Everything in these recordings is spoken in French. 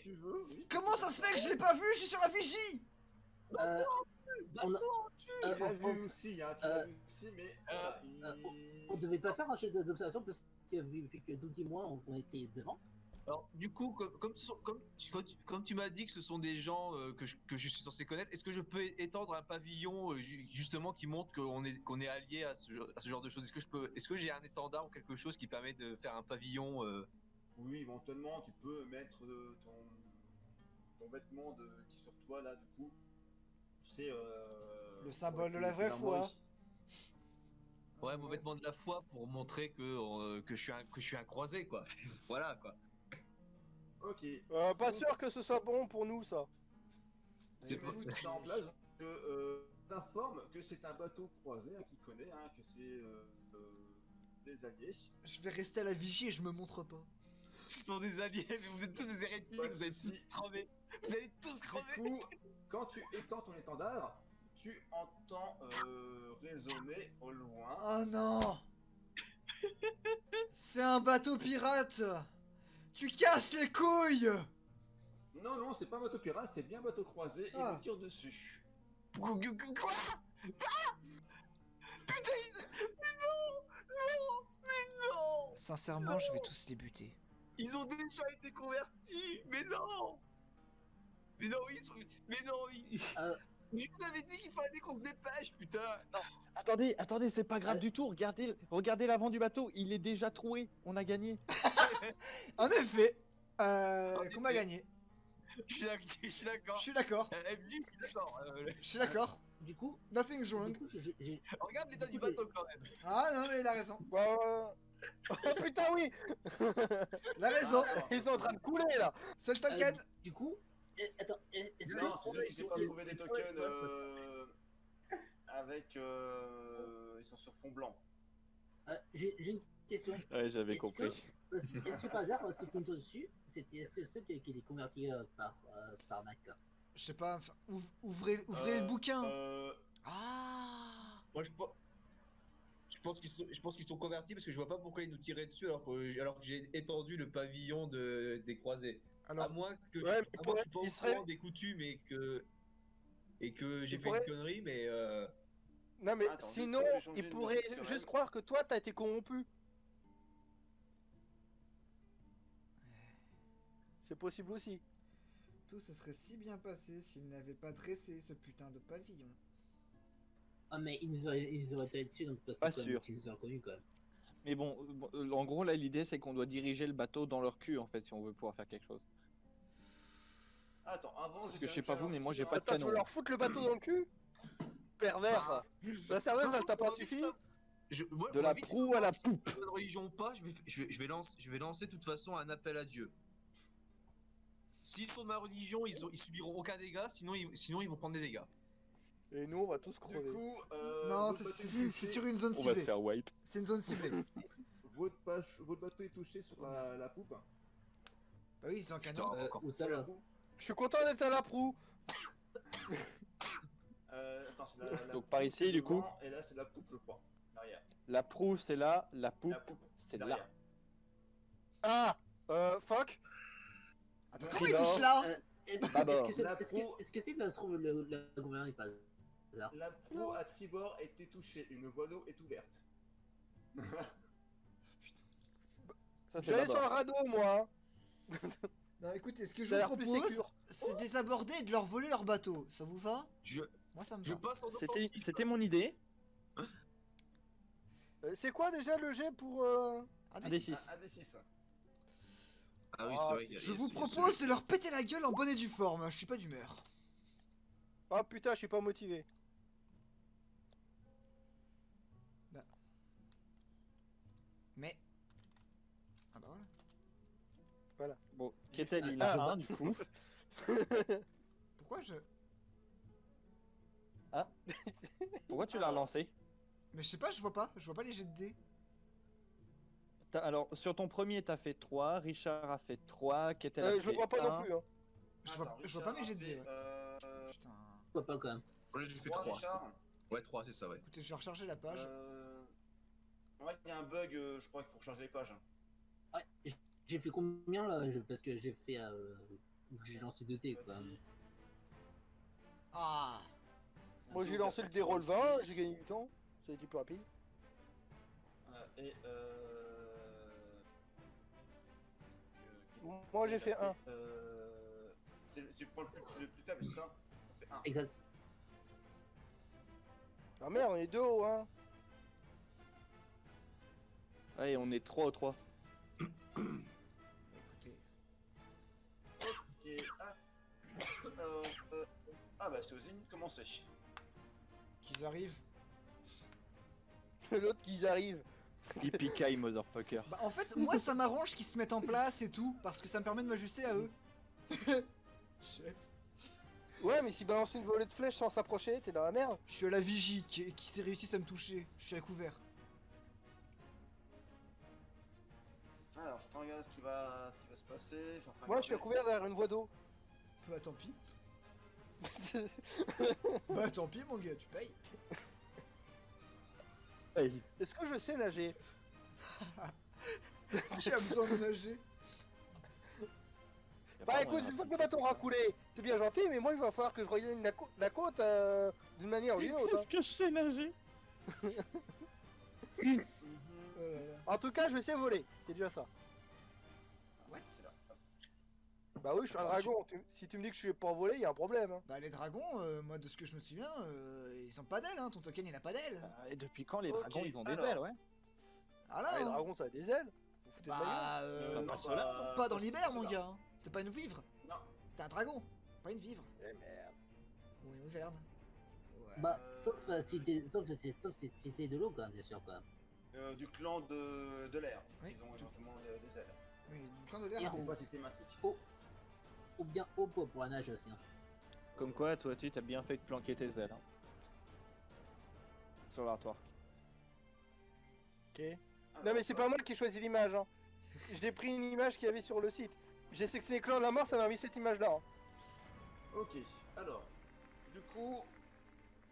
tu veux, oui. Comment ça se fait que je l'ai pas vu? Je suis sur la vigie! On a- Tu l'as vu aussi, hein, tu l'as vu aussi, mais voilà, on devait pas faire un jet d'observation parce que vu que Doug et moi on était devant. Alors, du coup, comme tu m'as dit que ce sont des gens que je suis censé connaître, est-ce que je peux étendre un pavillon justement qui montre qu'on est allié à ce genre de choses? Est-ce que j'ai un étendard ou quelque chose qui permet de faire un pavillon Oui, éventuellement, tu peux mettre ton vêtement qui est sur toi, là, du coup. C'est Le symbole de la vraie foi. Ouais, mon vêtement de la foi pour montrer que je suis un croisé, quoi. Voilà, quoi. Ok. Pas sûr que ce soit bon pour nous, ça. C'est possible en place que t'informe que c'est un bateau croisé, hein, qui connaît, hein, que c'est des alliés. Je vais rester à la vigie et je me montre pas. Ce sont des alliés, mais vous êtes tous des hérétiques, Pas de vous allez souci. tous crever. Vous allez tous crever. Du coup, quand tu étends ton étendard, tu entends résonner au loin. Oh non! C'est un bateau pirate! Tu casses les couilles! Non, non, c'est pas un bateau pirate, c'est bien un bateau croisé, Ah. il me tire dessus. Quoi? Putain, mais non! Sincèrement, je vais tous les buter. Ils ont déjà été convertis, mais non! Mais non, Mais vous avez dit qu'il fallait qu'on se dépêche, putain! Attendez, c'est pas grave du tout. Regardez l'avant du bateau, il est déjà troué. On a gagné. En effet, qu'on a gagné. Je suis d'accord. Je suis d'accord. MJ, je suis d'accord. Je suis d'accord. Du coup, Nothing's wrong. Regarde l'état du bateau quand même. Ah non, mais il a raison. Oh putain, oui. Il a raison. Ils sont en train de couler là. C'est le token. Du coup, attends, est-ce Non, que c'est juste qu'ils n'ont pas trouvé des tokens avec. Ils sont sur fond blanc. j'ai une question. Ouais, j'avais Est-ce compris. Est-ce que par hasard, ceux qui ont dessus, c'était ceux qui étaient convertis par Mac là? Je sais pas, enfin, ouvrez le bouquin. Ah. Moi, je pense qu'ils sont convertis parce que je vois pas pourquoi ils nous tiraient dessus alors que j'ai étendu le pavillon des croisés. Alors, À moins que Ouais, je suis pas au il serait- courant des coutumes et que j'ai Il fait pourrait- une connerie, mais Non mais Attends, sinon, je vais changer ils une pourraient musique, quand même. juste croire que toi t'as été corrompu. C'est possible aussi. tout se serait si bien passé s'il n'avait pas dressé ce putain de pavillon. Ah mais ils auraient été dessus donc parce Pas que sûr. ils nous ont reconnus quand même. Mais bon, en gros, là, l'idée, c'est qu'on doit diriger le bateau dans leur cul, en fait, si on veut pouvoir faire quelque chose. Attends, avant. Parce que je sais pas vous, mais moi, j'ai pas de Attends, tu canon. veux leur foutre le bateau dans le cul? Pervers. La serveuse, elle t'a pas suffi? De la proue à la poupe. de religion ou pas, je vais lancer de toute façon un appel à Dieu. S'ils font ma religion, ils subiront aucun dégât, sinon ils vont prendre des dégâts. Et nous, on va tous Du crever. coup, Non, votre bateau est c'est touché- sur une zone On va se ciblée. faire wipe. C'est une zone ciblée. Votre bateau est touché sur la poupe. Bah oui, c'est en canon. Où ça Sur la là? proue. Je suis content d'être à la proue. Attends, c'est la Donc, par ici, du coup. Et là, c'est la poupe, je crois. Derrière. La proue, c'est là. La poupe, La poupe, c'est derrière. là. Ah, fuck. Attends, comment il touche là? D'abord. Est-ce que c'est que là se trouve la gouverneur pas hasard? La proue à tribord a été touchée. Une voie d'eau est ouverte. Ça, c'est J'allais sur le d'abord. radeau, moi. Non, écoutez, ce que je Ça a vous l'air plus propose, sécure. c'est de les aborder et de leur voler leur bateau. Ça vous va? Je Moi, ça me je va. passe en C'était mon idée. C'est quoi déjà le jet pour... Ah, des des six. six. Un des 6. Ah oui, c'est vrai. Je vous propose de leur péter la gueule en bonne et due forme. Je suis pas d'humeur. Ah putain, je suis pas motivé. Mais. Ah bah voilà. Bon, Ketel, il a Ah. un, du coup. Pourquoi je. Pourquoi tu l'as relancé? Mais je sais pas, je vois pas. Je vois pas les jets de dés. Alors, sur ton premier, t'as fait 3, Richard a fait 3, Ketel a fait Je le vois pas 1. non plus. Hein. Je vois pas mes jets de dés. Ouais. Putain. Pourquoi pas quand même? Ouais, j'ai fait 3, 3. Richard. Ouais, 3, c'est ça, ouais. Écoutez, je vais recharger la page. Ouais, il y a un bug, je crois qu'il faut recharger les pages. Ouais, j'ai fait combien là? Parce que j'ai fait J'ai lancé 2 dés quoi. Ah. Moi j'ai lancé le déroll 20, j'ai gagné du temps. Ça a été plus rapide. Et Moi j'ai fait 1. Tu prends le plus faible, c'est ça? On fait 1. Exact. Ah merde, on est 2 au 1. Allez, on est 3 au 3. Écoutez. Ok. Ah bah c'est aux ennemis de commencer. Qu'ils arrivent. L'autre qu'ils arrivent. Yippee motherfucker. Bah en fait, moi ça m'arrange qu'ils se mettent en place et tout, parce que ça me permet de m'ajuster à eux. Ouais, mais s'ils balancent une volée de flèches sans s'approcher, t'es dans la merde. Je suis à la vigie qui s'est réussi à me toucher. Je suis à couvert. Alors, je regarde ce qui va se passer. Moi je suis à couvert derrière une voie d'eau. Bah tant pis. Bah tant pis mon gars, tu payes. Hey. Est-ce que je sais nager? Qui a besoin de nager? Bah écoute, une fois que le bateau aura coulé, t'es bien gentil, mais moi il va falloir que je regagne la côte d'une manière ou d'une autre. Est-ce que je sais nager? Oh là là. En tout cas, je sais voler, c'est déjà ça. What? Bah oui, je suis un dragon. Si tu me dis que je suis pas volé, il y a un problème. Hein. Bah les dragons, moi de ce que je me souviens, ils ont pas d'ailes, hein. Ton token il a pas d'ailes. Et depuis quand les Ok, dragons ils ont des alors. ailes, ouais? Ah là, Ah, les hein. dragons ça a des ailes. Vous foutez de ma gueule. Bah Non, pas cela. pas dans l'hiver mon cela. gars. Hein. T'es pas une vivre. Non. T'es un dragon, pas une vivre. Eh merde. Ou une verne. Ouais. Bah, sauf si t'es de l'eau, quand même, bien sûr, quoi. Du clan de l'air. Oui. Ils ont éventuellement des ailes. Oui, du clan de l'air. Et c'est- C'est pas systématique. Ou bien eau pour la nage aussi. Hein. Comme quoi, toi, tu t'as bien fait de planquer tes ailes. Hein. Sur l'artwork. Ok. Non mais c'est pas moi qui ai choisi l'image. Hein. J'ai pris une image qu'il y avait sur le site. J'ai sélectionné Clan de la mort, ça m'a mis cette image là. Hein. Ok, alors, du coup,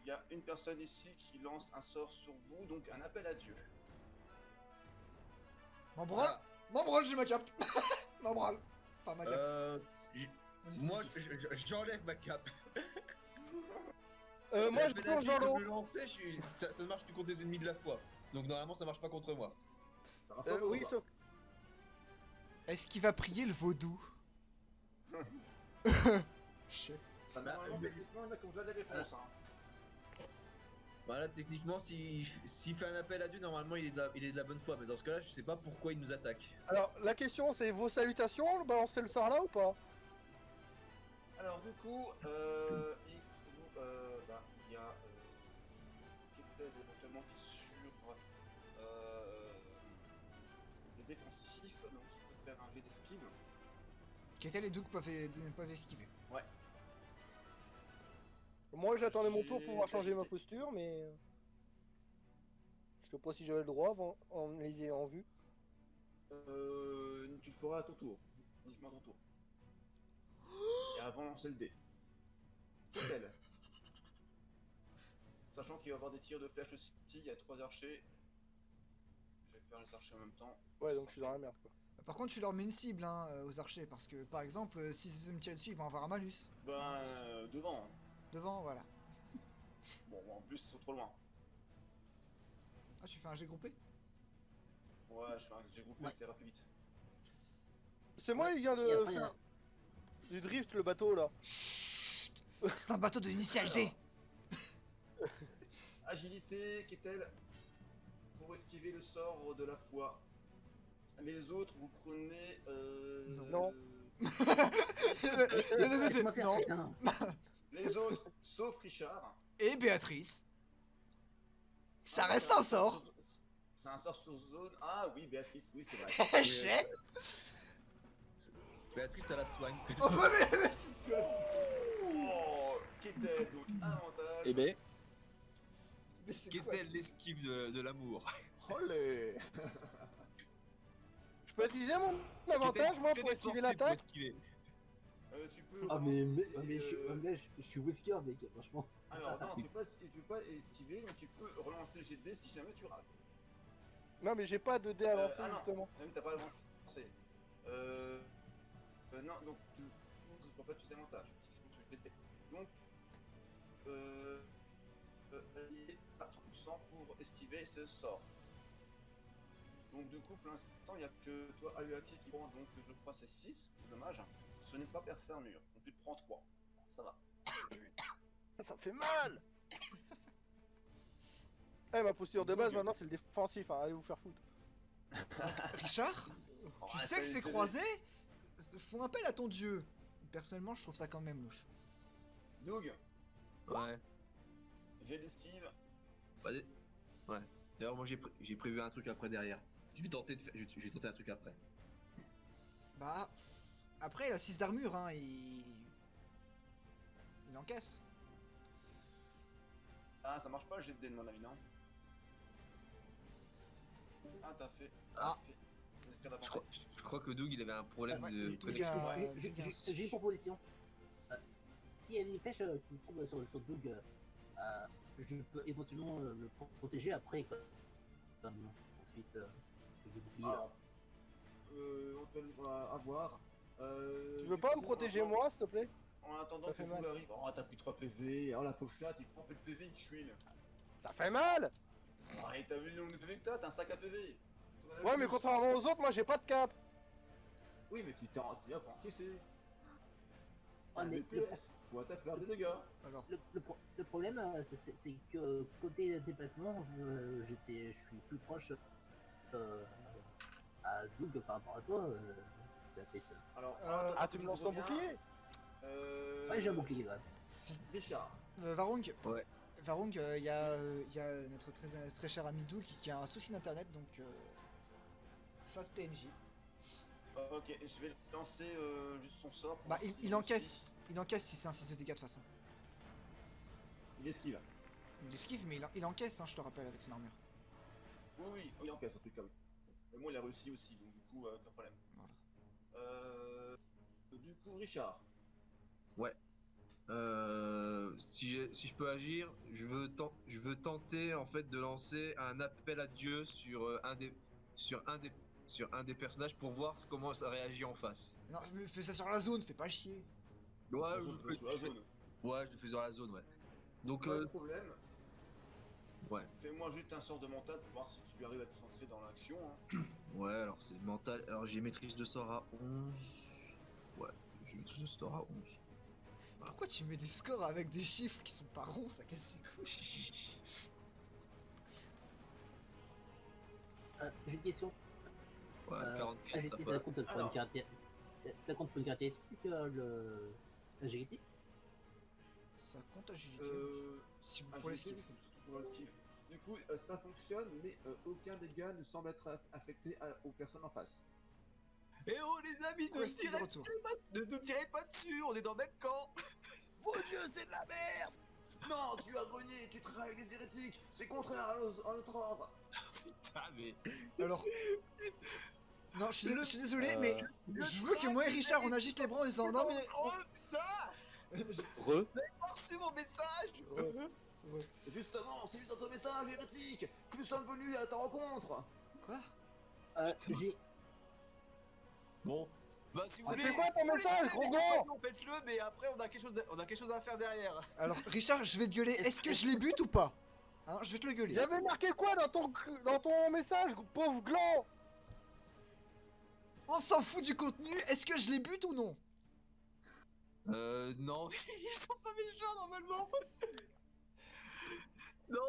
il y a une personne ici qui lance un sort sur vous, donc un appel à Dieu. M'en branle. M'en branle, j'ai ma cape. M'en branle. Enfin ma cape. Mon Moi, dispositif. j'enlève ma cape. Moi je plonge dans l'eau. Le lancer, ça ne marche que contre des ennemis de la foi. Donc normalement, ça marche pas contre moi. Ça marche pas pour Oui, toi. sauf. Est-ce qu'il va prier le vaudou? Shit. Ça normalement, techniquement, on a comme ça des réponses. Hein. Voilà, techniquement, s'il fait un appel à Dieu, normalement, il est de la bonne foi. Mais dans ce cas-là, je sais pas pourquoi il nous attaque. Alors la question c'est vos salutations, balancez le sort là ou pas? Alors, du coup, il y a Ketel éventuellement qui sur des défensifs, donc il peut faire un jet d'esquive. Ketel et Doug peuvent esquiver. Ouais. Moi j'attendais mon tour pour pouvoir J'ai changer ma agité. posture, mais je sais pas si j'avais le droit avant, en les ayant vus. Tu le feras à ton tour. Uniquement à ton tour. Et avant, lancer le dé. Ketel. Sachant qu'il va y avoir des tirs de flèche aussi, il y a 3 archers. Je vais faire les archers en même temps. Ouais, donc je suis dans la merde quoi. Par contre, tu leur mets une cible hein, aux archers, parce que par exemple, s'ils me tirent dessus, ils vont avoir un malus. Ben, devant. Devant, voilà. Bon, en plus, ils sont trop loin. Ah, tu fais un jet groupé? Ouais, je fais un jet groupé, Ouais. ça ira plus vite. C'est moi, il vient de Et après, faire du drift le bateau là. Chut. C'est un bateau de l'initial D. Agilité, Ketel, pour esquiver le sort de la foi. Les autres, vous prenez. Non. Laisse-moi faire, Non. putain. Les autres, sauf Richard. Et Béatrice. Ça reste un sort. C'est un sort sur zone. Ah oui, Béatrice, oui, c'est vrai. Chais. Béatrice, ça la soigne. Oh, mais Oh, Ketel, donc avantage. Eh ben, c'est quoi Qu'est-elle ça? l'esquive de l'amour? Olé. Je peux utiliser mon avantage moi pour esquiver l'attaque? Tu peux. Ah, mais relancer, je suis whisker, mec, franchement. Alors, non, tu peux pas esquiver, mais tu peux relancer le jet de dés si jamais tu rates. Non mais j'ai pas de dé à lancer ah non. justement. Même t'as pas avancé. Non, donc pour pas tuer davantage. Parce que je détecte. Donc, il est à 30% pour esquiver ce sort. Donc du coup, pour l'instant, il n'y a que toi, Aluati, qui prend, donc je crois c'est 6, c'est dommage. Ce n'est pas percé un mur, donc tu te prends 3. Ça va. Ça fait mal. Eh, ma posture de base maintenant c'est le défensif, hein. Allez vous faire foutre. Richard, Oh, tu sais que ces croisés font appel à ton dieu. Personnellement, je trouve ça quand même louche. Doug, Ouais. j'ai d'esquive. Vas-y. Ouais. D'ailleurs, moi j'ai prévu un truc après derrière. Je vais tenter un truc après. Bah, après, il a 6 d'armure, hein, il encaisse. Ah, ça marche pas le jet de dé de mon avis, non? Ah, t'as fait. Ah. Une escale Je d'avantage. crois que Doug il avait un problème Ouais, de Doug connexion. a- J'ai Doug a un souci. j'ai une proposition. S'il y a des flèches qui se trouvent sur Doug, je peux éventuellement le protéger après. Comme ensuite, avec des boucliers. Alors, on va avoir. Tu veux pas me protéger moi s'il te plaît? En attendant Ça que fait Doug mal. arrive. Oh, t'as pris 3 PV. Oh, la pauvre chatte, il prend un peu de PV, il chouine. Ça fait mal. Oh, et t'as vu le nombre de PV que t'as un sac à PV. Ouais mais contrairement aux autres, moi j'ai pas de cap. Oui, mais tu t'es là pour encaisser. Ah, mais DPS, faut à ta faire des dégâts. Alors, le problème, c'est que côté déplacement, je suis plus proche à Doug par rapport à toi. La face. Alors, Ah tu me lances ton bouclier? Ouais, j'ai un bouclier là. Richard. Varung, Ouais. Varung, il y a notre très cher ami Doug qui a un souci d'internet, donc face PNJ. Ok, je vais lancer juste son sort. pour Bah, voir il si- encaisse si c'est un 6 de dégâts de toute façon. Il esquive. Il esquive, mais il encaisse, hein, je te rappelle, avec son armure. Oui, il encaisse en tout cas, oui. Et moi, il a réussi aussi, donc du coup, aucun problème. Voilà. Du coup, Richard. Ouais. Si je peux agir, je veux tenter en fait de lancer un appel à Dieu sur un des personnages pour voir comment ça réagit en face. Non, mais fais ça sur la zone, fais pas chier. Ouais, La zone, sur la zone. Ouais, je le fais dans la zone, ouais. Donc, Pas de problème. ouais. Fais-moi juste un sort de mental pour voir si tu arrives à te centrer dans l'action. Hein. Ouais, alors c'est mental. Alors j'ai maîtrise de sort à 11. Ouais, j'ai maîtrise de sort à 11. Pourquoi tu mets des scores avec des chiffres qui sont pas ronds, ça casse les couilles. J'ai une question. Ouais, 44, AGT, ça ça va. compte pour une caractéristique. Ça compte pour une caractéristique l'agilité. Ça compte agilité. Si vous Ah, pour les j'ai skills. dit, c'est surtout pour le skill. Du coup, ça fonctionne, mais aucun dégât ne semble être affecté aux personnes en face. Eh oh les amis, Quoi, style de retour. ne nous tirez pas dessus, on est dans le même camp. Mon dieu, c'est de la merde! Non, tu as renié, tu trahis les hérétiques, c'est contraire à notre ordre! Ah mais... Alors. Non, je suis désolé, mais je veux que moi et Richard on agite les bras en disant non mais. Oh putain! Re. J'ai reçu mon message! Justement, c'est juste dans ton message hérétique que nous sommes venus à ta rencontre! Quoi? J'ai. Bon. Bah si vous C'était voulez... quoi ton message, gros gros? Faites-le, mais après on a quelque chose à faire derrière. Alors, Richard, je vais te gueuler. Est-ce que je les bute ou pas? Hein, je vais te le gueuler. J'avais marqué quoi dans ton message, pauvre gland? On s'en fout du contenu. Est-ce que je les bute ou non? Non, ils sont pas méchants normalement. Non,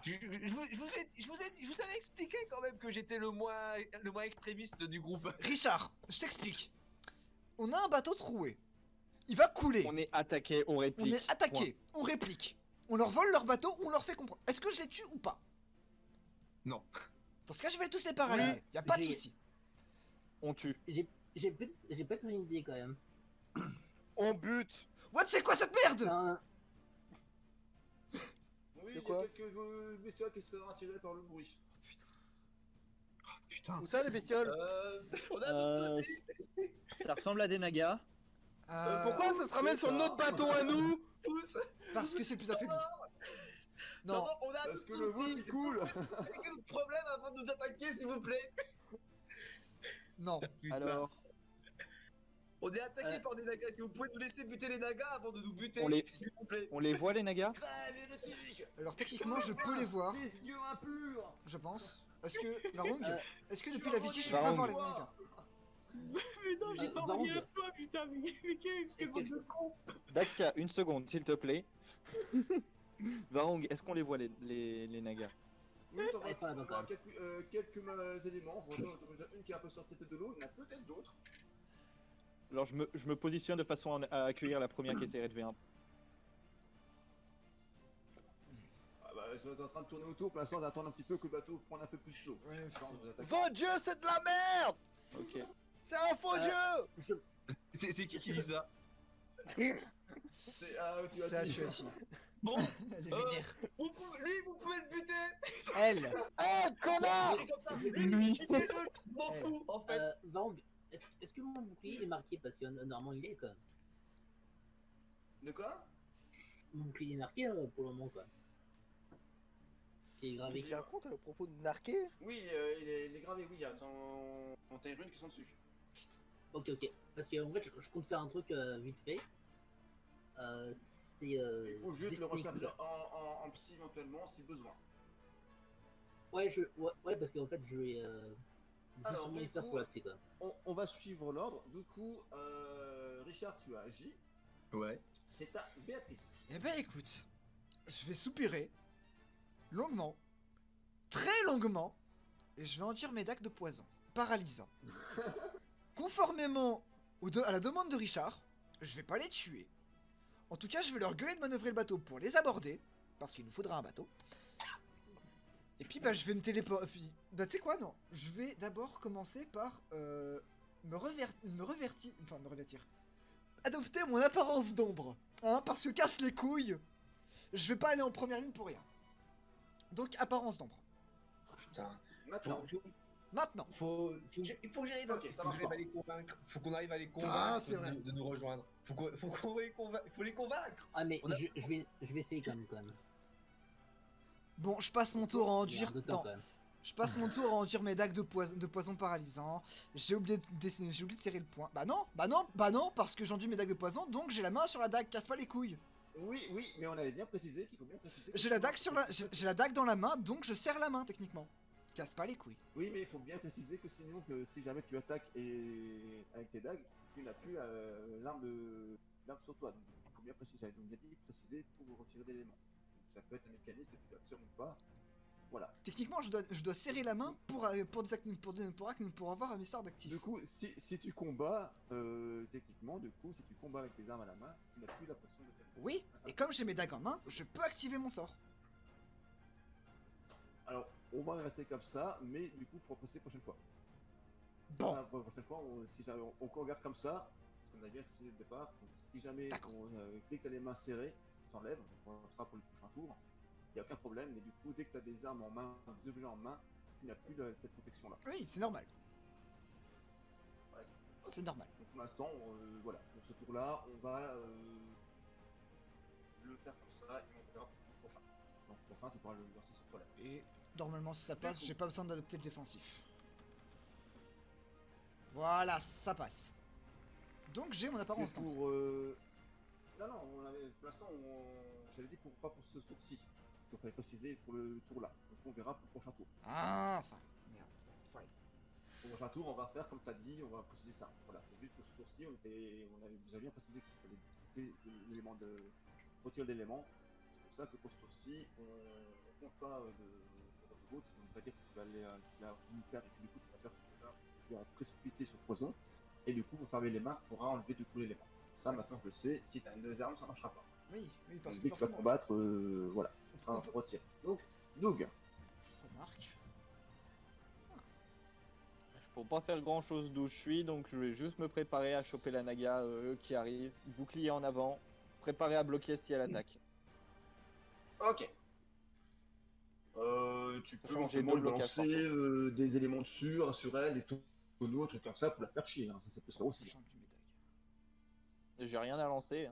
je vous avais expliqué quand même que j'étais le moins extrémiste du groupe. Richard, je t'explique. On a un bateau troué. Il va couler. On est attaqué, on réplique. On est attaqué. On réplique. On leur vole leur bateau ou on leur fait comprendre. Est-ce que je les tue ou pas? Non. Dans ce cas, je vais tous les paralyser. Ouais, Y a pas de j'ai- souci. On tue. J'ai peut-être une idée quand même. On bute. What, c'est quoi cette merde? Non, Oui, il y a quoi quelques bestioles qui sont attirées par le bruit. Putain. Où ça les bestioles? On a d'autres soucis. Ça ressemble à des nagas. Pourquoi ça se ramène sur notre bateau à nous? Tous. Parce que c'est plus affaibli. Non. On a Parce que d'autres le vôtre soucis. il coule! Quel est notre problème avant de nous attaquer, s'il vous plaît? Non. Alors, On est attaqué par des nagas. Est-ce que vous pouvez nous laisser buter les nagas avant de nous buter, On les- s'il vous plaît? On les voit les nagas? Crève, hérétique! Alors techniquement, je peux les voir, Des dieux impurs! je pense. Est-ce que, Varung, est-ce que depuis Tu la as Vici, je volé peux Varung. voir les moi. nagas? Mais non, j'ai pas Varung. rien pas, putain, mais quel Est-ce bande que- de con. Daka, une seconde, s'il te plaît. Varong, est-ce qu'on les voit les nagas? Oui, t'en Ils sont là-bas, quand vois quelques éléments. Voilà, une qui est un peu sortie de l'eau, il y en a peut-être d'autres. Alors je me positionne de façon à accueillir la première qui essaierait de V1. Ah bah, ils sont en train de tourner autour, pour l'instant, on attend un petit peu que le bateau prenne un peu plus d'eau. Ouais, Quand effectivement. vous attaquez. Votre jeu, c'est de la merde! Ok. C'est un faux jeu! C'est qui dit ça? C'est tu as Ça, dit. je suis assis. Bon, Elle est vénère. lui, vous pouvez le buter. Elle. Eh, connard! C'est comme ça. Lui. Je m'en fous, en fait. Vang, est-ce que mon bouclier est marqué? Parce que normalement il est, quoi. De quoi? Mon bouclier est marqué pour le moment, quoi. Qui est gravé. Tu tiens compte à propos de narquer? Oui, il est gravé, oui, il y a tes runes qui sont dessus. Ok, ok. Parce que en fait, je compte faire un truc vite fait. C'est. Il faut juste le Destiny recharger Cooler. en psy éventuellement si besoin. Ouais, parce qu'en fait, je vais. Alors, Justement, du le faire coup- pour la psy, quoi. On va suivre l'ordre. Du coup, Richard, tu as agi. Ouais. C'est à Béatrice. Eh ben écoute, je vais soupirer longuement, très longuement, et je vais enduire mes dagues de poison, paralysant. Conformément à la demande de Richard, je vais pas les tuer. En tout cas, je vais leur gueuler de manœuvrer le bateau pour les aborder, parce qu'il nous faudra un bateau. Et puis, bah, je vais me téléporter. Bah, tu sais quoi, non. Je vais d'abord commencer par me revêtir. Adopter mon apparence d'ombre. Hein, parce que casse les couilles. Je vais pas aller en première ligne pour rien. Donc, apparence d'ombre. Putain. Maintenant. Maintenant. Il faut que j'arrive Ok, ça marche pas. à les convaincre. Faut qu'on arrive à les Ah, convaincre c'est vrai. de nous rejoindre. Faut les convaincre. Ah, mais On a- je vais essayer quand même. Bon, je passe mon tour à enduire. Il y a un de temps, Attends. quand même. Je passe mon tour à enduire mes dagues de poison paralysant. J'ai oublié de serrer le poing. Bah non, parce que j'enduis mes dagues de poison, donc j'ai la main sur la dague, casse pas les couilles. Oui, mais on avait bien précisé qu'il faut bien préciser. que- J'ai la dague j'ai la dague dans la main, donc je serre la main techniquement. Casse pas les couilles. Oui, mais il faut bien préciser que sinon, que si jamais tu attaques avec tes dagues, tu n'as plus l'arme sur toi. Donc, il faut bien préciser, j'avais donc bien dit préciser pour retirer l'élément. Ça peut être un mécanisme que tu actionnes ou pas. Voilà. Techniquement, je dois serrer la main pour avoir un sort d'actif. Du coup, si tu combats, techniquement, si tu combats avec tes armes à la main, tu n'as plus la pression de tes mains. Oui, et comme j'ai mes dagues en main, je peux activer mon sort. Alors, on va rester comme ça, mais du coup, il faut repasser la prochaine fois. Bon, La prochaine fois, si jamais on regarde comme ça, parce qu'on a bien précisé le départ, donc si jamais D'accord. dès que tu as les mains serrées, ça s'enlève, donc on sera pour le prochain tour, il n'y a aucun problème, mais du coup, dès que tu as des armes en main, des objets en main, tu n'as plus cette protection-là. oui, c'est normal. Ouais. C'est normal. Donc pour l'instant, voilà, pour ce tour-là, on va le faire comme ça, et on verra pour le prochain. Donc le prochain, tu pourras le lancer sans problème. Et normalement, si ça passe, j'ai pas besoin d'adopter le défensif. Voilà, ça passe. Donc j'ai mon apparence C'est d'ombre. pour... Non, pour l'instant, j'avais dit pas pour ce tour-ci. Il fallait préciser pour le tour-là. Donc on verra pour le prochain tour. Ah, enfin, merde. Fine. Pour le prochain tour, on va faire comme tu as dit, on va préciser ça. Voilà, c'est juste pour ce tour-ci, on avait déjà bien précisé qu'il fallait couper l'élément de... retirer l'élément. C'est pour ça que pour ce tour-ci, on compte pas de route. C'est-à-dire que tu vas nous faire et que du coup tu vas perdre ce tour-là, tu vas précipiter sur le poison. Et du coup, vous fermez les mains, tu pourras enlever du coup l'élément. Ça, maintenant je le sais, si tu as une des armes, ça marchera pas. Oui, parce Donc, que dès que tu vas forcément. combattre, voilà, ça sera un retire. Donc, Doug, Je remarque. Je peux pas faire grand chose d'où je suis, donc je vais juste me préparer à choper la naga qui arrive, bouclier en avant, préparer à bloquer si elle attaque. ok. Tu peux Sachant que j'ai éventuellement deux lui blocages, balancer des éléments dessus, sur elle, des tonneaux, trucs comme ça pour la faire chier. Hein. Ça peut se faire aussi. J'enduis mes dagues. J'ai rien à lancer.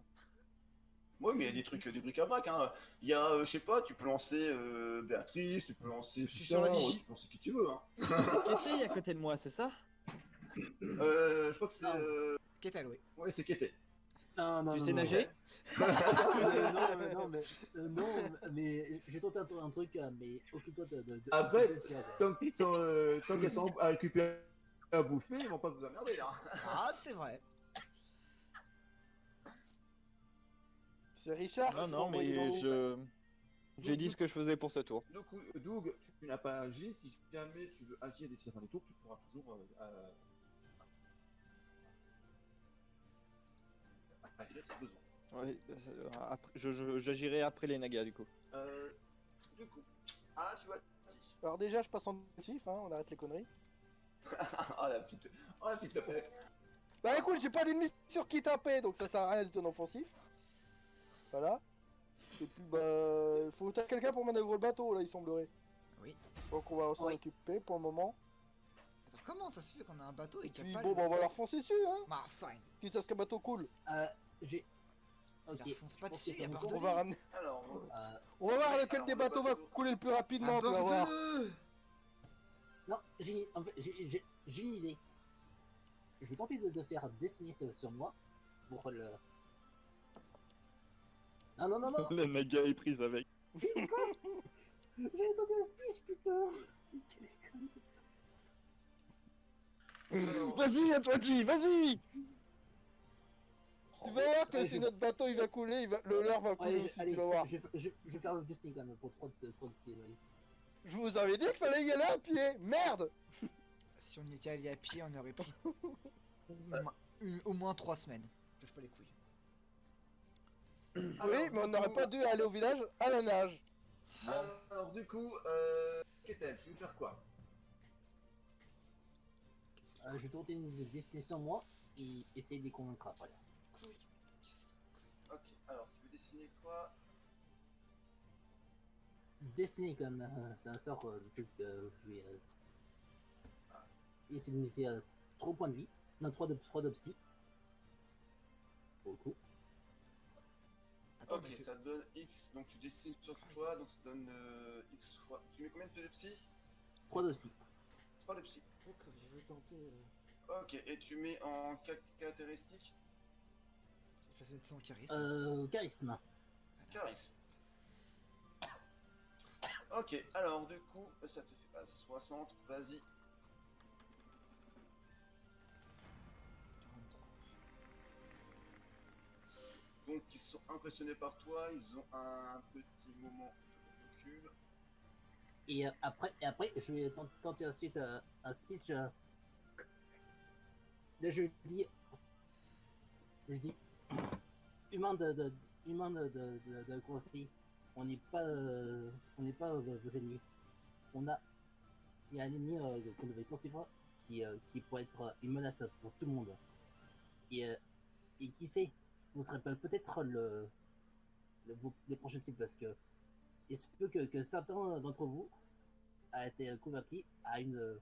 Oui, mais il y a des trucs, des bric-à-brac. Hein. Il y a, je sais pas, tu peux lancer Béatrice, tu peux lancer. Je suis sur la vigie. Tu peux lancer qui tu veux. Hein. Qu'est-ce qu'il y a à côté de moi, c'est ça? Je crois que c'est. Ketel, oui. Ouais, c'est Kété. Non, Tu non, sais non, nager non, mais j'ai tenté un truc, mais occupe-toi de Après, de ça, quoi. tant qu'elles sont à récupérer à bouffer, ils vont pas vous emmerder. Hein. Ah, c'est vrai. C'est Richard Non, qu'il faut non, envoyer dans mais l'eau. j'ai dit ce que je faisais pour ce tour. Du coup, Doug, tu n'as pas agi. Si jamais tu veux agir d'ici la fin du tour, tu pourras toujours agir si besoin. Ouais, j'agirai après les nagas du coup. Du coup, tu vas. Alors déjà, je passe en offensif, hein, on arrête les conneries. Oh la petite tapette. Bah écoute, j'ai pas d'ennemis sur qui taper, donc ça sert à rien d'être en offensif. Voilà. Et puis bah, faut peut-être quelqu'un pour manœuvrer le bateau, là, il semblerait. Oui. Donc on va s'en Oui. occuper pour le moment. Attends, comment ça se fait qu'on a un bateau et qu'il Puis n'y a pas bon, bah on va leur foncer dessus, hein. Bah, fine. Quitte à ce qu'un bateau coule. J'ai. Ok. Il refonce pas je pense dessus, que il y a c'est mon bordel. On tour. va ramener. Alors, On va voir lequel alors, des le bateaux va bateau- couler le plus rapidement, tu vas voir. Aborde-le. Non, en fait, j'ai une idée. Je vais tenter de faire dessiner sur moi pour le. Non. La naga est prise avec. J'allais tenter un speech, putain. Quelle conne, c'est- Vas-y, à toi dit, vas-y. Tu vas voir que Ouais, si je- notre bateau il va couler, le leur va couler Ouais, aussi, allez, tu vas voir. je vais faire le destiny quand même pour 3 de ciel, allez. Je vous avais dit qu'il fallait y aller à pied, merde. Si on était allé à pied, on aurait pris au moins 3 semaines. Je touche pas les couilles. Oui, mais on n'aurait pas dû aller au village à la nage. Alors, du coup, Kétel, tu veux faire quoi? Je vais tenter une dessiner sur moi et essayer de les convaincre après. Ok, alors, tu veux dessiner quoi? Destiny comme c'est un sort, le truc je vais essayer de miser 3 points de vie, non 3 de psy. Pour le coup. Attends, Ok, mais c'est... ça te donne X, donc tu dessines sur toi, donc ça te donne X fois. Tu mets combien de psy? 3 de psy. 3 de psy. D'accord, il veut tenter... Ok, et tu mets en caractéristiques Il faut se mettre ça en charisme. Charisme. charisme. Ok, alors du coup, ça te fait pas 60, vas-y. 43. Donc ils sont impressionnés par toi, ils ont un petit moment de recul. Et après, je vais tenter ensuite un speech. Là, je dis, humain de conseil, on n'est pas vos ennemis. Il y a un ennemi qu'on devait poursuivre qui pourrait être une menace pour tout le monde. Et qui sait, vous serez peut-être les prochaines cibles parce que il se peut que certains d'entre vous a été convertis à une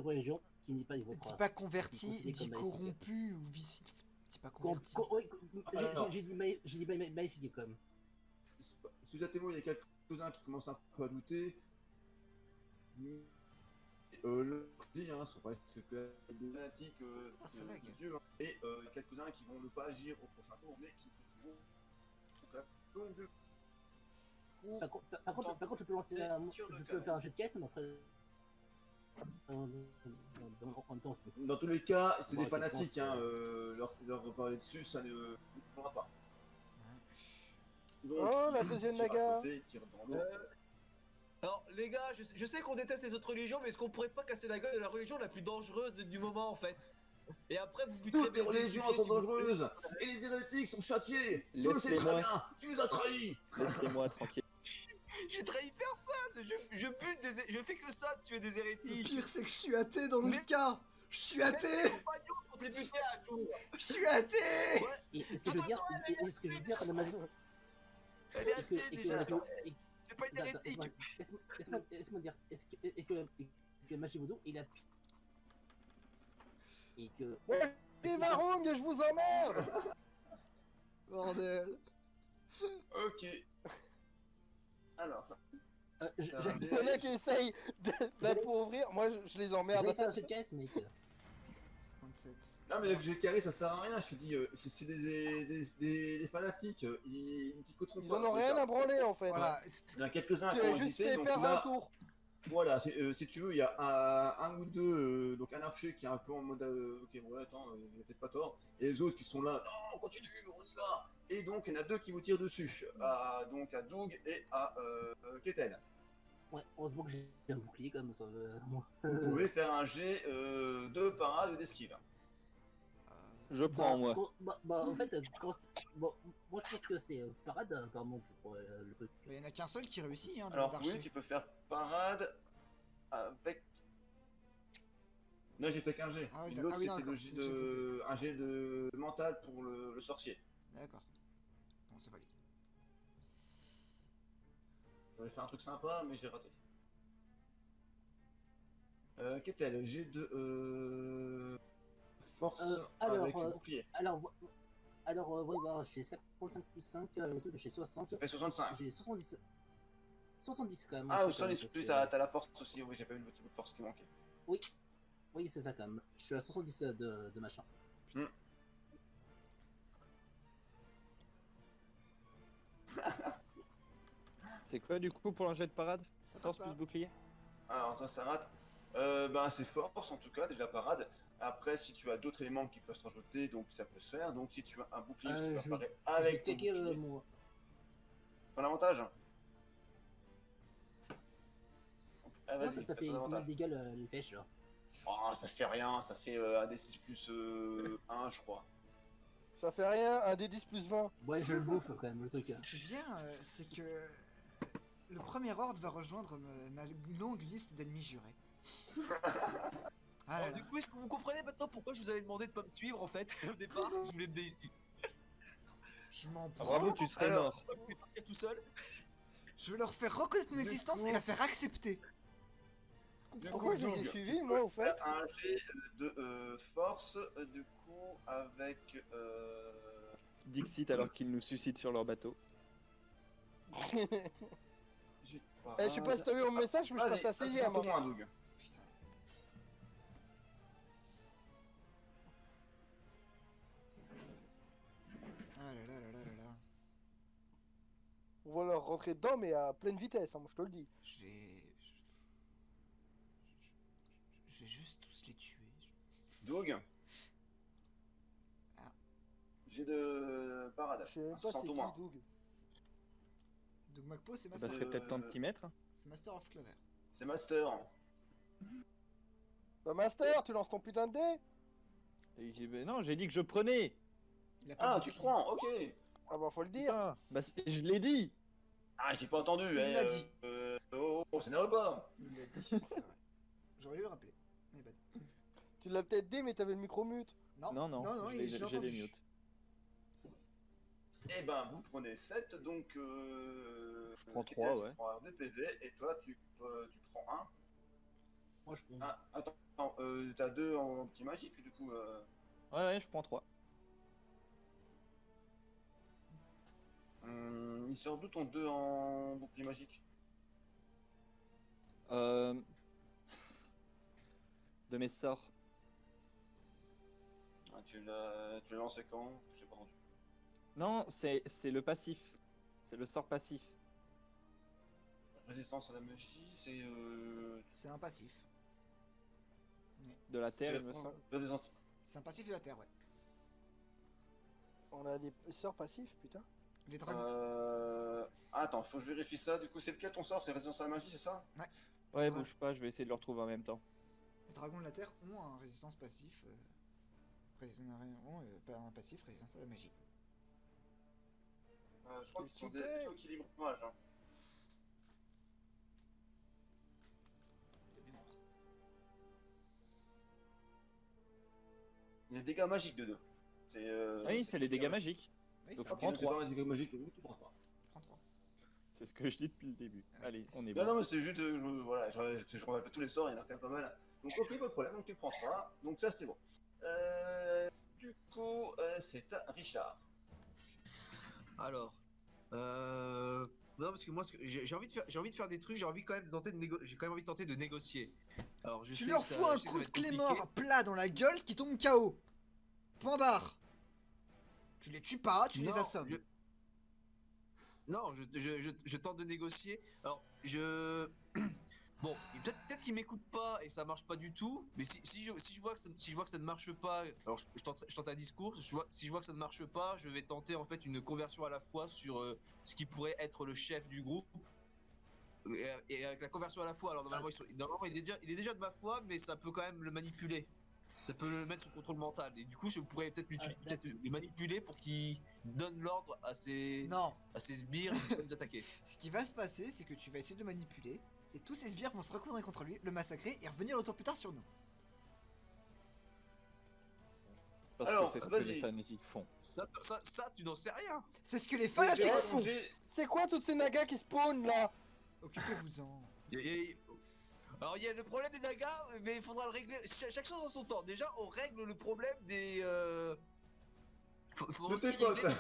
religion qui n'est pas les vôtres. Dis pas converti, considéré dis comme maléfique. corrompu ou vici. Dis pas converti. Oui, Alors. j'ai dit maléfique comme. Si vous êtes témoin, il y a quelques-uns qui commencent un peu à douter. Le dit, sont presque des fanatiques ça de lag. Dieu. Hein. Et il y a quelques-uns qui vont ne pas agir au prochain tour, mais qui continueront. Donc, du coup, Par contre, je peux lancer je peux faire un jet de caisse, mais après. En temps aussi. dans tous les cas, c'est Bon, des je fanatiques. pense, Leur reparler dessus, ça ne fera pas. Donc, Oh, la ils deuxième tirent à naga. côté, ils tirent dans l'eau. Alors les gars, je sais qu'on déteste les autres religions, mais est-ce qu'on pourrait pas casser la gueule de la religion la plus dangereuse du moment en fait? Et après vous buterez Toutes les mes religions députés sont si vous- dangereuses et les hérétiques sont châtiés. Tu le sais très Laissez-moi. bien. Tu nous as trahis. Laissez-moi tranquille. J'ai trahi personne. Je bute je fais que ça de tuer des Le hérétiques. pire, c'est que je suis athée dans le Mais- cas. Je suis athée. Pour te les buter à jour. Je suis athée. Et ce que je veux dire, la magie. Elle est Et que, athée et que, déjà. la magie- et- C'est pas une Attends, hérétique. laisse-moi dire, est-ce que le magie vaudou, il a pu. Et que. Ouais, les Varung, je vous emmerde. Bordel. Ok. Alors, ça. Il Il y en a qui essayent d'appauvrir, moi je les emmerde. J'allais faire un jet de caisse, mec. Un 27. Non, mais le jeu carré, ça sert à rien. Je te dis, c'est des fanatiques. Ils picoteront Ils pas. en ont rien à branler en fait. Voilà. Il y en a quelques-uns Tu qui as ont juste hésité. fait Donc perdre un là, tour. voilà, si tu veux, il y a un ou deux, donc un archer qui est un peu en mode ok, bon, attends, il a peut-être pas tort, et les autres qui sont là, non, continue, on y va. Et donc, il y en a deux qui vous tirent dessus, donc à Doug et à Ketel. Ouais, heureusement que j'ai un bouclier comme ça. Moi. Vous pouvez faire un jet de parade ou d'esquive. Je prends, moi. En fait, bon, moi je pense que c'est parade apparemment pour le truc. Il y en a qu'un seul qui réussit, hein, dans Alors, l'archer. oui, tu peux faire parade avec. Non, j'ai fait qu'un jet. Ah oui, L'autre, ah oui, c'était d'accord, le jet c'est de... un jet de mental pour le sorcier. D'accord. Bon, c'est valide. J'aurais fait un truc sympa, mais j'ai raté. Qu'est-elle? Jet de force Alors, avec bouclier. Oui, bah, j'ai 55 plus 5, le truc, j'ai 60. Ça fait 65. J'ai 70. 70 quand même. Ah, un au peu, sol, quand et même, plus, parce t'as la force aussi. Oui, j'ai pas eu le petit bout de force qui manquait. Oui, c'est ça quand même. Je suis à 70 de machin. C'est quoi du coup pour un jet de parade? Ça passe Force pas. plus bouclier? Alors, toi, ça rate. Ben, c'est force en tout cas, déjà parade. Après, si tu as d'autres éléments qui peuvent se rajouter, donc ça peut se faire. Donc, si tu as un bouclier, tu vas Je vais apparaître avec ton taquer bouclier. moi. Ton avantage. Donc, Ça vas-y, fait fais ton combien de avantage. dégâts les flèches là? Oh, ça fait rien, ça fait un D6 plus 1, je crois. Ça fait rien, un D10 plus 20. Ouais, je le bouffe quand même le truc. Ce qui est bien, c'est que le premier ordre va rejoindre ma longue liste d'ennemis jurés. Ah là Alors, là. du coup, est-ce que vous comprenez maintenant pourquoi je vous avais demandé de pas me suivre en fait au départ? Je voulais Je m'en Ah, prends. bravo, tu serais Alors. mort. partir tout seul. Je veux leur faire reconnaître mon Du existence coup- et la faire accepter. Du Pourquoi coup, je les ai Doug, suivis, tu moi, peux au fait faire un jet de force, du coup, avec. Dixit alors qu'ils nous suscitent sur leur bateau. Jet de Je sais pas si t'as vu mon message, mais je Vas-y, passe à vas-y, 6ème. au moins, Doug. Putain. Ah là là là là là là. On va leur rentrer dedans, mais à pleine vitesse, hein, moi je te le dis. Je vais... Je vais juste tous les tuer. Doug. Ah. J'ai de parade. Je sais même Un pas 60 c'est au qui, moins. Doug. Donc Macpo, c'est Ça Master... serait peut-être temps de t'y mettre. c'est Master of Clover. C'est Master. Bah, Master, tu lances ton putain de dé. Non, j'ai dit que je prenais. Il a pas Ah, de tu bouclier. prends, ok. Ah bah, faut le dire. Putain, bah je l'ai dit. Ah, j'ai pas entendu. Il l'a dit. Oh, c'est n'importe pas. Il l'a dit, c'est vrai. J'aurais dû le rappeler. Mais bah... Tu l'as peut-être dit, mais t'avais le micro mute. Non, Non, non, non, je je l'ai l'ai entendu. mute. Eh ben, vous prenez 7, donc. Je prends Ketel, 3, tu ouais. prends 2 PV, et toi, tu prends 1. Moi je prends. Ah, attends, t'as 2 en petit magique, du coup. Ouais, je prends 3. Il sort d'où ton 2 en bouclier magique? De mes sorts. Ah, tu l'as lancé quand? J'ai pas entendu. Non, c'est le passif. C'est le sort passif. Résistance à la magie, c'est. C'est un passif. De la terre, c'est il me semble. Résistance. C'est un passif de la Terre, ouais. On a des sorts passifs, putain. Les dragons... Attends, faut que je vérifie ça. Du coup, c'est lequel ton sort? C'est résistance à la magie, c'est ça? Ouais, bouge pas, je vais essayer de le retrouver en même temps. Les dragons de la Terre ont un résistance passif. Ont pas un passif, résistance à la magie. Je crois qu'ils sont des Super. plutôt équilibrage. Hein. De mémoire. Il y a des dégâts magiques de 2. Oui, c'est les dégâts magiques. Oui, Donc c'est je un prends Ok, c'est 3. pas les dégâts magiques, tu prends pas. prends 3. C'est ce que je dis depuis le début. Allez, on est Non, bon. non, mais c'est juste. Voilà, je rappelle tous les sorts, il y en a quand même pas mal. Donc, ok, pas de problème, donc tu prends 3. Donc, ça, c'est bon. Du coup, c'est à Richard. Alors, non, parce que moi, j'ai envie de faire des trucs, j'ai envie quand même de tenter j'ai quand même envie de tenter de négocier. Alors, je Tu sais leur que ça- fous un je sais que ça coup va de être clé compliqué. mort plat dans la gueule qui tombe KO. Point barre. Tu les tues pas, tu les Non, assommes. Non, je tente de négocier. Alors, bon, peut-être qu'ils m'écoutent pas et ça marche pas du tout. Mais si je vois que ça ne marche pas, alors je tente un discours. Si je vois que ça ne marche pas, je vais tenter en fait une conversion à la fois sur ce qui pourrait être le chef du groupe. Et avec la conversion à la fois, alors normalement, normalement il est déjà de ma foi, mais ça peut quand même le manipuler. Ça peut le mettre sous contrôle mental. Et du coup, je pourrais peut-être le manipuler pour qu'il donne l'ordre à ses Non. sbires de nous attaquer. Ce qui va se passer, c'est que tu vas essayer de le manipuler. Et tous ces sbires vont se recoudrer contre lui, le massacrer et revenir le tour plus tard sur nous. Parce Alors, que c'est ce que vas-y. les fanatiques font. Ça, tu n'en sais rien. C'est ce que les fanatiques J'ai- font. C'est quoi toutes ces nagas qui spawnent là? Occupez-vous-en. Alors il y a le problème des nagas, mais il faudra le régler. Chaque chose en son temps. Déjà, on règle le problème des. Faut De aussi tes potes. régler-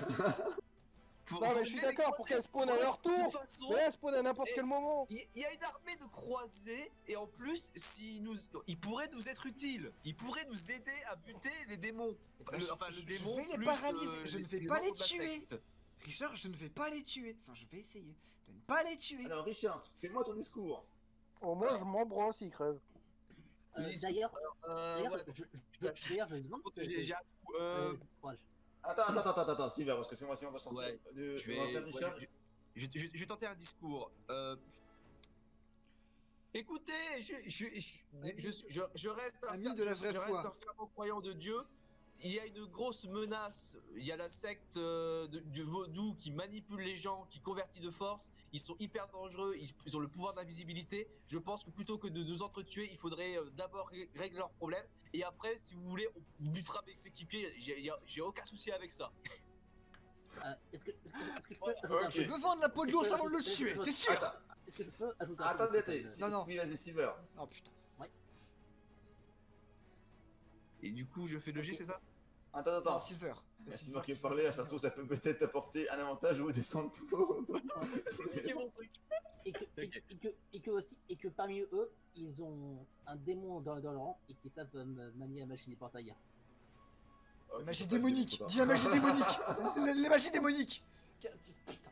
faut Non mais je régler suis les d'accord pour qu'elles spawnent à leur De toute tour. façon, Mais là elles spawnent à n'importe Et- quel moment. il y a une armée de croisés et en plus, il pourrait nous être utile. Il pourrait nous aider à buter les démons. Bah, je le démon. vais les plus, paralyser. Je ne vais pas membres les de la tuer. secte. Richard, je ne vais pas les tuer. Enfin, je vais essayer de ne pas les tuer. Alors, Richard, fais-moi ton discours. Au moins je m'en branle s'ils crèvent. D'ailleurs, Voilà. d'ailleurs, je me demande si J'ai un coup, courage. Attends, Silver, parce que c'est moi va sortir. Ouais, On va faire Richard. je vais tenter un discours. Écoutez, je reste Ami de la vraie je reste foi. un fervent croyant de Dieu. Il y a une grosse menace. Il y a la secte du vaudou qui manipule les gens, qui convertit de force. Ils sont hyper dangereux. Ils ont le pouvoir d'invisibilité. Je pense que plutôt que de nous entretuer, il faudrait d'abord régler leurs problèmes. Et après, si vous voulez, on butera avec ses équipiers. J'ai aucun souci avec ça. Est-ce que je peux ajouter un Ok. Je truc veux vendre la peau de l'ours avant de le tuer. T'es sûr? Est-ce que je peux ajouter un truc Attendez, Non, non. oui, vas-y, Silver. Oh putain. Et du coup, je fais le G, Ok. c'est ça? Attends. Non, Silver. Il y a Silver qui parlait, ça se trouve, ça peut peut-être apporter un avantage ou descendre tout. C'est mon truc. et que parmi eux, ils ont un démon dans leur rang et qui savent manier la machine des portails. La magie démonique. Dis la magie démonique. Les magies démoniques. Putain.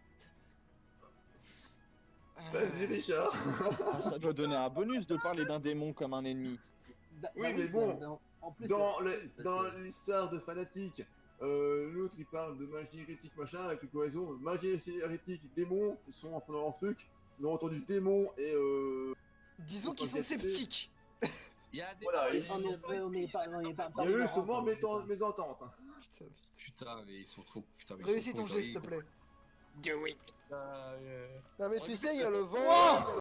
Vas-y, Richard. Ça doit donner un bonus de parler d'un démon comme un ennemi. Oui, mais bon, en plus, Dans si, parce dans que- l'histoire de fanatique, l'autre il parle de magie hérétique machin avec une cohésion. Magie hérétique, démons, ils sont en fond dans leur truc. Ils ont entendu démons et Disons qu'ils sont sceptiques. Il y a des. Voilà, on est pas. il y a eu sûrement mésentente. hein. Putain. Putain, mais ils sont trop. Putain, mais ils Réussis sont ton trop geste, s'il te égoïstes. plaît. Non mais tu sais il y a le vent. Wow.